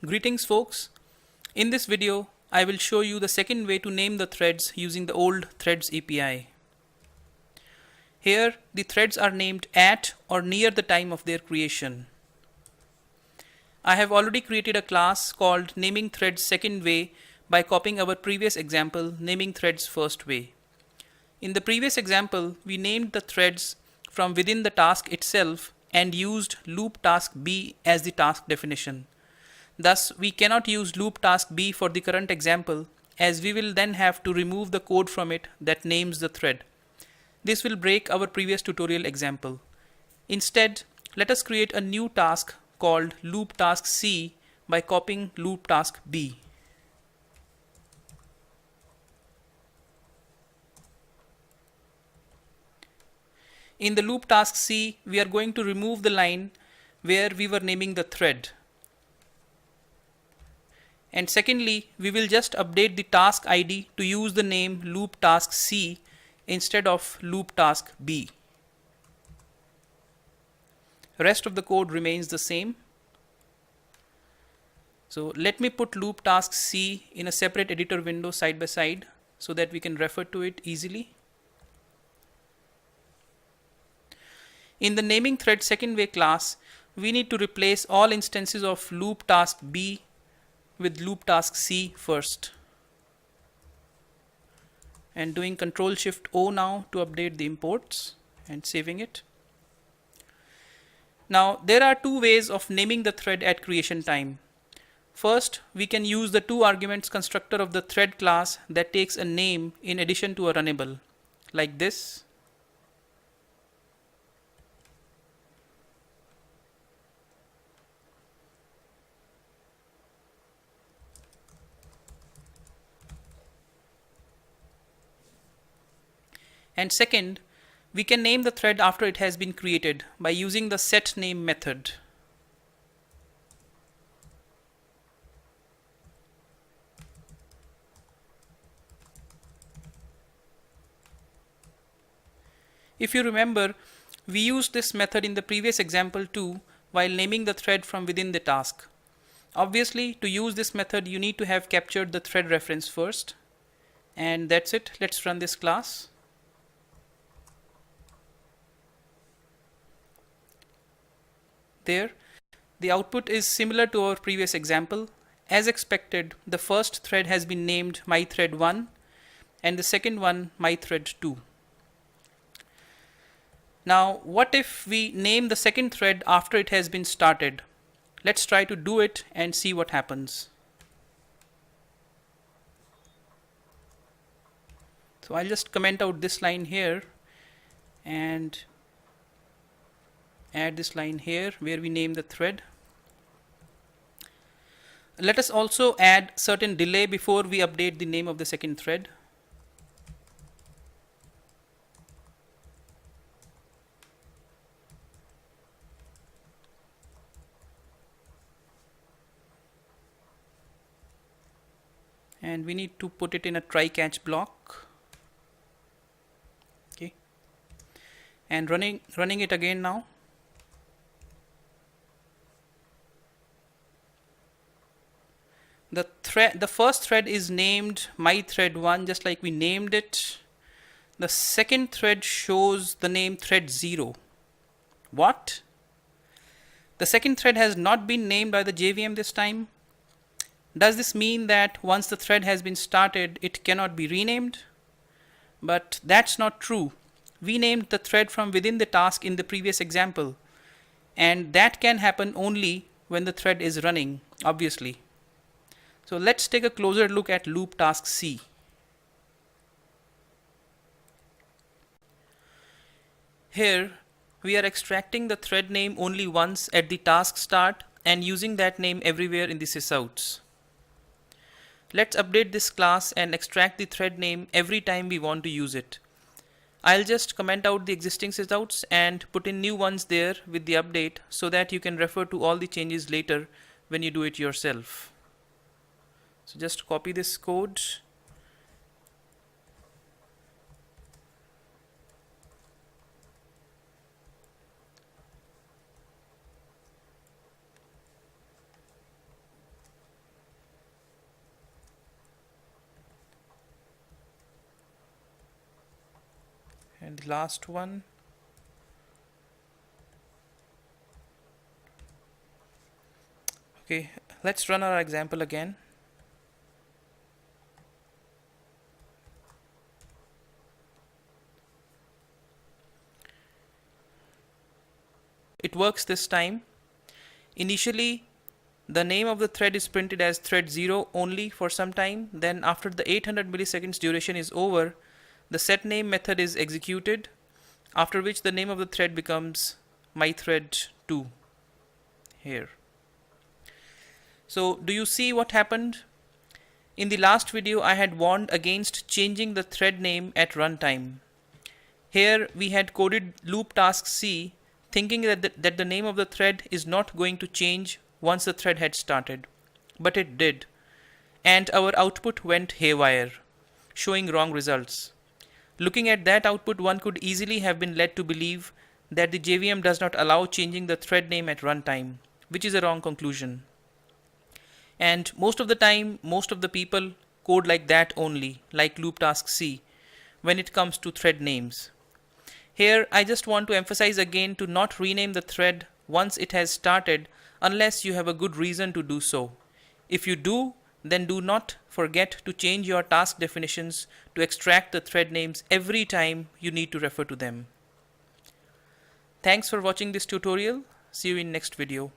Greetings folks. In this video, I will show you the second way to name the threads using the old Threads API. Here, the threads are named at or near the time of their creation. I have already created a class called naming threads second way by copying our previous example naming threads first way. In the previous example, we named the threads from within the task itself and used loop task B as the task definition. Thus, we cannot use loop task B for the current example, as we will then have to remove the code from it that names the thread. This will break our previous tutorial example. Instead, let us create a new task called loop task C by copying loop task B. In the loop task C, we are going to remove the line where we were naming the thread. And secondly, we will just update the task ID to use the name loop task C instead of loop task B. Rest of the code remains the same. So let me put loop task C in a separate editor window side by side so that we can refer to it easily. In the naming thread second way class, we need to replace all instances of loop task B with loop task C first. And doing Ctrl+Shift+O now to update the imports and saving it. Now there are two ways of naming the thread at creation time. First, we can use the two arguments constructor of the thread class that takes a name in addition to a runnable, like this. And second, we can name the thread after it has been created by using the setName method. If you remember, we used this method in the previous example too while naming the thread from within the task. Obviously, to use this method, you need to have captured the thread reference first. And that's it. Let's run this class. There, the output is similar to our previous example. As expected, the first thread has been named mythread1 and the second one mythread2. Now, what if we name the second thread after it has been started? Let's try to do it and see what happens. So I'll just comment out this line here and add this line here where we name the thread. Let us also add certain delay before we update the name of the second thread. And we need to put it in a try-catch block. Okay. And running it again now. The first thread is named mythread1 just like we named it. The second thread shows the name thread0. What? The second thread has not been named by the JVM this time. Does this mean that once the thread has been started, it cannot be renamed? But that's not true. We named the thread from within the task in the previous example, and that can happen only when the thread is running, obviously. So let's take a closer look at loop task C. Here, we are extracting the thread name only once at the task start and using that name everywhere in the sysouts. Let's update this class and extract the thread name every time we want to use it. I'll just comment out the existing sysouts and put in new ones there with the update so that you can refer to all the changes later when you do it yourself. So just copy this code And the last one. Okay, let's run our example again. It works this time. Initially, the name of the thread is printed as thread 0 only for some time. Then after the 800 milliseconds duration is over, the setName method is executed, after which the name of the thread becomes mythread2 here. So do you see what happened? In the last video, I had warned against changing the thread name at runtime. Here we had coded loop task C, thinking that the name of the thread is not going to change once the thread had started. But it did. And our output went haywire, showing wrong results. Looking at that output, one could easily have been led to believe that the JVM does not allow changing the thread name at runtime, which is a wrong conclusion. And most of the time, most of the people code like that only, like loop task C, when it comes to thread names. Here, I just want to emphasize again to not rename the thread once it has started unless you have a good reason to do so. If you do, then do not forget to change your task definitions to extract the thread names every time you need to refer to them. Thanks for watching this tutorial. See you in next video.